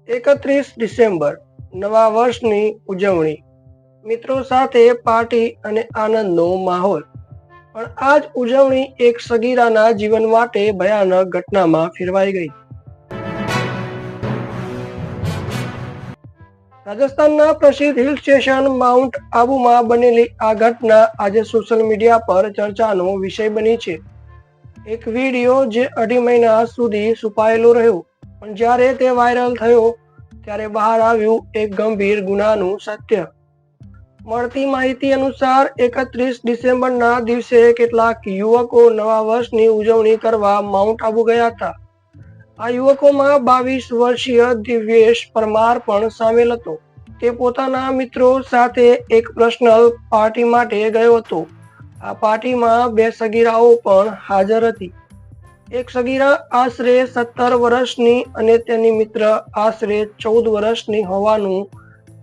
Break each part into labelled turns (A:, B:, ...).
A: 31 December નવા વર્ષની ઉજવણી, મિત્રો સાથે પાર્ટી અને આનંદનો માહોલ. પણ આ જ ઉજવણી એક સગીરાના જીવન માટે ભયાનક ઘટનામાં ફેરવાઈ ગઈ. રાજસ્થાનના પ્રસિદ્ધ હિલ સ્ટેશન માઉન્ટ આબુમાં બનેલી આ ઘટના આજે સોશિયલ મીડિયા પર ચર્ચાનો વિષય બની છે. એક વિડીયો જે 2.5 મહિના સુધી છુપાયેલો રહ્યો, પણ જ્યારે તે વાયરલ થયો ત્યારે બહાર આવ્યું એક ગંભીર ગુનાનું સત્ય. મળતી માહિતી અનુસાર 31 ડિસેમ્બરના દિવસે કેટલાક યુવકો નવા વર્ષની ઉજવણી કરવા માઉન્ટ આબુ ગયા હતા. આ યુવકોમાં 22 વર્ષીય દિવ્યેશ પરમાર પણ સામેલ હતો. તે પોતાના મિત્રો સાથે એક પર્સનલ પાર્ટી માટે ગયો હતો. આ પાર્ટીમાં 2 સગીરાઓ પણ હાજર હતી. એક સગીરા આશરે 17 વર્ષની અને તેની મિત્ર આશરે 14 વર્ષની હોવાનું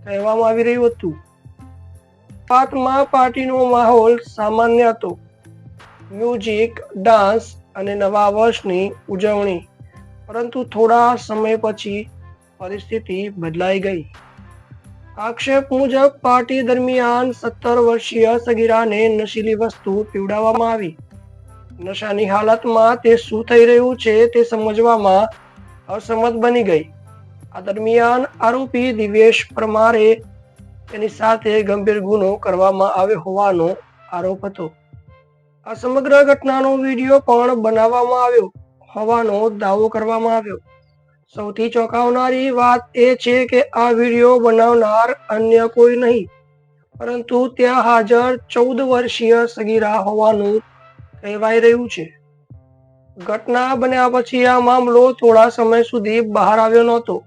A: કહેવામાં આવી રહ્યું હતું. વાતમાં પાર્ટીનો માહોલ સામાન્ય હતો. મ્યુઝિક, ડાન્સ અને નવા વર્ષની ઉજવણી. પરંતુ થોડા સમય પછી પરિસ્થિતિ બદલાઈ ગઈ. આક્ષેપ મુજબ પાર્ટી દરમિયાન 17 વર્ષીય સગીરાને નશીલી વસ્તુ પીવડાવવામાં આવી. નશાની હાલતમાં તે શું થઈ રહ્યું છે તે સમજવામાં અસમર્થ બની ગઈ. આ દરમિયાન આરોપી દિવ્યેશ પરમારે તેની સાથે ગંભીર ગુનો કરવામાં આવ્યો હોવાનો આરોપ હતો. આ સમગ્ર ઘટનાનો વિડીયો પણ બનાવવામાં આવ્યો હોવાનો દાવો કરવામાં આવ્યો. સૌથી ચોંકાવનારી વાત એ છે કે આ વિડીયો બનાવનાર અન્ય કોઈ નહીં, પરંતુ ત્યાં હાજર 14 વર્ષીય સગીરા હોવાનું કહેવાઈ રહ્યું છે. ઘટના બન્યા પછી આ મામલો થોડા સમય સુધી બહાર આવ્યો નહોતો,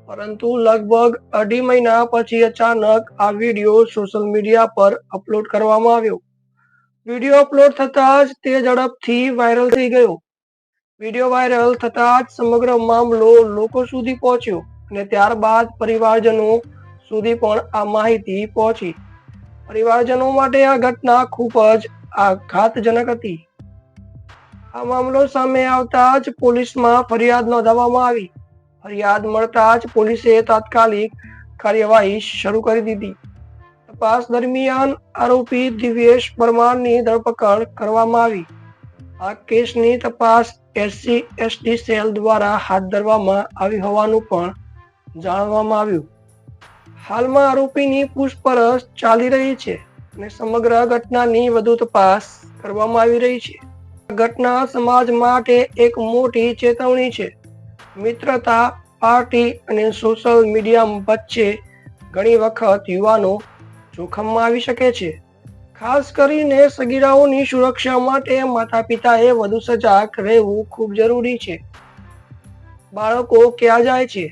A: પરંતુ લગભગ 2.5 મહિના પછી અચાનક આ વિડીયો સોશિયલ મીડિયા પર અપલોડ કરવામાં આવ્યો. વિડીયો અપલોડ થતાં જ તે ઝડપથી વાયરલ થઈ ગયો. વિડીયો વાયરલ થતાં જ સમગ્ર મામલો લોકો સુધી પહોંચ્યો અને ત્યારબાદ પરિવારજનો સુધી પણ આ માહિતી પહોંચી. પરિવારજનો માટે આ ઘટના ખૂબ જ આઘાતજનક હતી. આ મામલો સામે આવતા જ પોલીસમાં ફરિયાદ નોંધાવવામાં આવી. ફરિયાદ મળતા જ પોલીસે તાત્કાલિક કાર્યવાહી શરૂ કરી દીધી. તપાસ દરમિયાન આરોપી દિવ્યેશ પરમારની ધરપકડ કરવામાં આવી. આ કેસની તપાસ SC/SD સેલ દ્વારા હાથ ધરવામાં આવી હોવાનું પણ જાણવામાં આવ્યું. હાલમાં આરોપીની પૂછપરછ ચાલી રહી છે અને સમગ્ર ઘટનાની વધુ તપાસ કરવામાં આવી રહી છે. આ ઘટના સમાજ માટે એક મોટી ચેતવણી છે. મિત્રતા, પાર્ટી અને સોશિયલ મીડિયા વચ્ચે ઘણી વખત યુવાનો જોખમમાં આવી શકે છે. ખાસ કરીને સગીરાઓની સુરક્ષા માટે માતા પિતાએ વધુ સજાગ રહેવું ખૂબ જરૂરી છે. બાળકો ક્યાં જાય છે,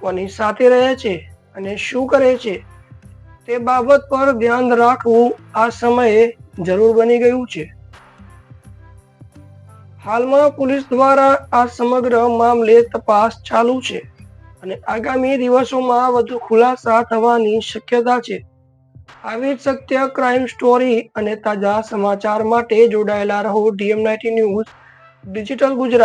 A: કોની સાથે રહે છે અને શું કરે છે તે બાબત પર ધ્યાન રાખવું આ સમયે જરૂર બની ગયું છે. હાલમાં પોલીસ દ્વારા આ સમગ્ર મામલે તપાસ ચાલુ છે અને આગામી દિવસોમાં વધુ ખુલાસા થવાની શક્યતા છે. આવી જ સત્ય ક્રાઇમ સ્ટોરી અને તાજા સમાચાર માટે જોડાયેલા રહો DM19 ન્યૂઝ ડિજિટલ ગુજરાત.